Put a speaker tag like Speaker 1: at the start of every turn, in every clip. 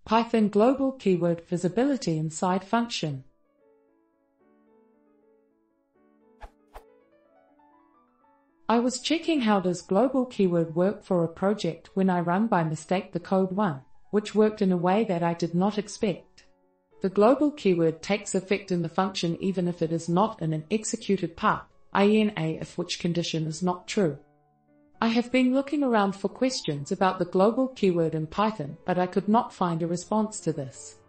Speaker 1: Python global keyword visibility inside function. I was checking how does global keyword work for a project when I run by mistake the code 1, which worked in a way that I did not expect. The global keyword takes effect in the function even if it is not in an executed path, i.e. if which condition is not true. I have been looking around for questions about the global keyword in Python, but I could not find a response to this.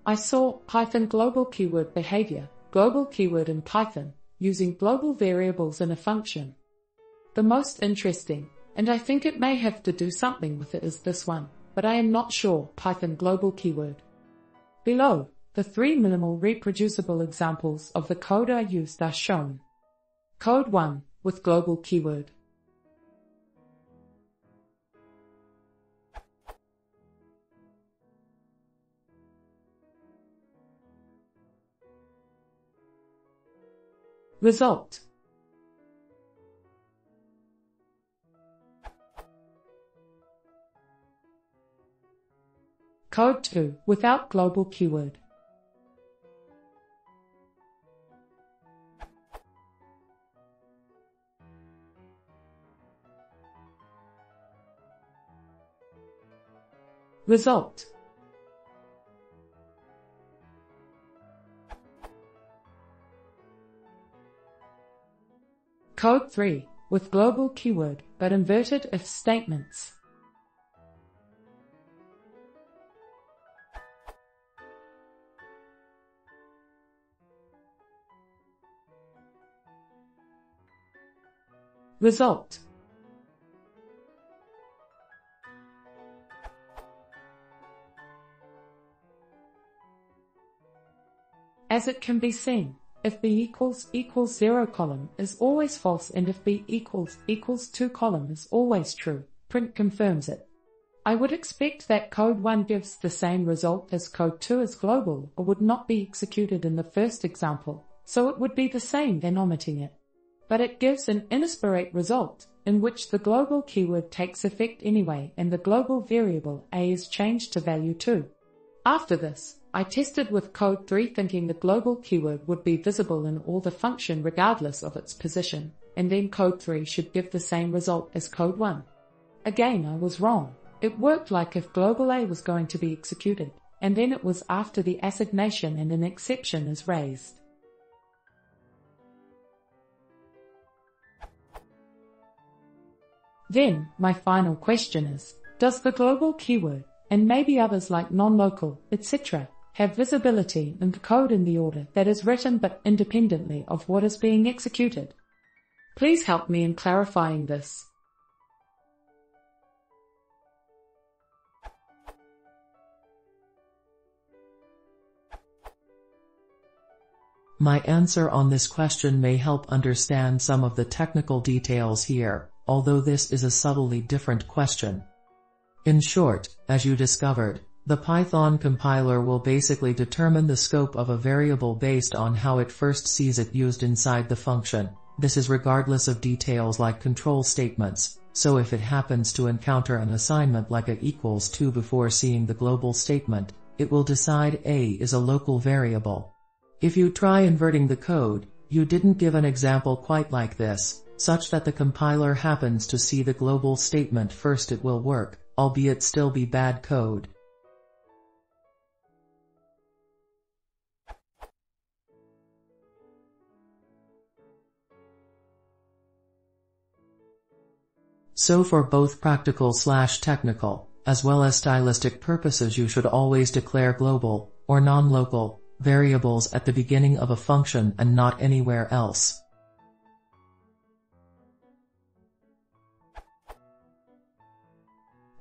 Speaker 1: I saw Python global keyword behavior, global keyword in Python, using global variables in a function. The most interesting, and I think it may have to do something with it, is this one, but I am not sure, Python global keyword. Below, the 3 minimal reproducible examples of the code I used are shown. Code 1, with global keyword. Result. Code 2, without global keyword. Result. Code 3, with global keyword, but inverted if statements. Result. As it can be seen, if b equals 0 column is always false and if b equals 2 column is always true, print confirms it. I would expect that code 1 gives the same result as code 2 is global or would not be executed in the first example, so it would be the same than omitting it. But it gives an inesperate result, in which the global keyword takes effect anyway and the global variable a is changed to value 2. After this, I tested with code 3 thinking the global keyword would be visible in all the function regardless of its position, and then code 3 should give the same result as code 1. Again, I was wrong. It worked like if global a was going to be executed, and then it was after the assignation and an exception is raised. Then, my final question is, does the global keyword, and maybe others like non-local, etc., have visibility in the code in the order that is written but independently of what is being executed? Please help me in clarifying this.
Speaker 2: My answer on this question may help understand some of the technical details here, although this is a subtly different question. In short, as you discovered, the Python compiler will basically determine the scope of a variable based on how it first sees it used inside the function. This is regardless of details like control statements, so if it happens to encounter an assignment like a equals 2 before seeing the global statement, it will decide a is a local variable. If you try inverting the code, you didn't give an example quite like this, such that the compiler happens to see the global statement first, it will work, albeit still be bad code. So for both practical/technical, as well as stylistic purposes, you should always declare global, or non-local, variables at the beginning of a function and not anywhere else.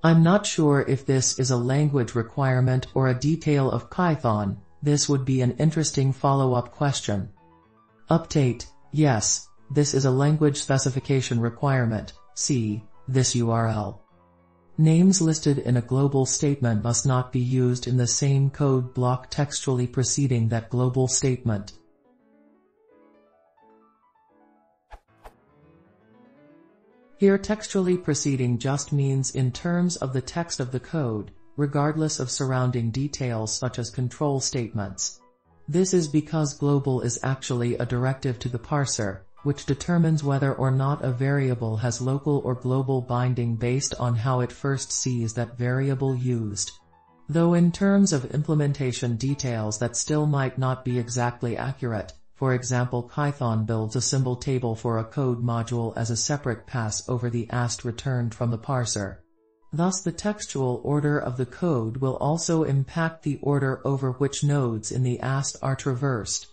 Speaker 2: I'm not sure if this is a language requirement or a detail of Python. This would be an interesting follow-up question. Update: yes, this is a language specification requirement. See this URL. Names listed in a global statement must not be used in the same code block textually preceding that global statement. Here textually preceding just means in terms of the text of the code, regardless of surrounding details such as control statements. This is because global is actually a directive to the parser, which determines whether or not a variable has local or global binding based on how it first sees that variable used. Though in terms of implementation details that still might not be exactly accurate. For example, Python builds a symbol table for a code module as a separate pass over the AST returned from the parser. Thus the textual order of the code will also impact the order over which nodes in the AST are traversed.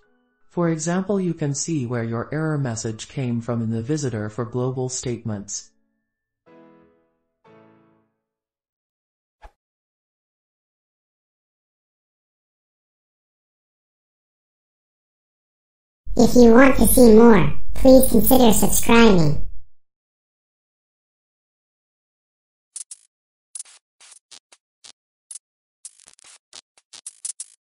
Speaker 2: For example, you can see where your error message came from in the visitor for global statements.
Speaker 3: If you want to see more, please consider subscribing.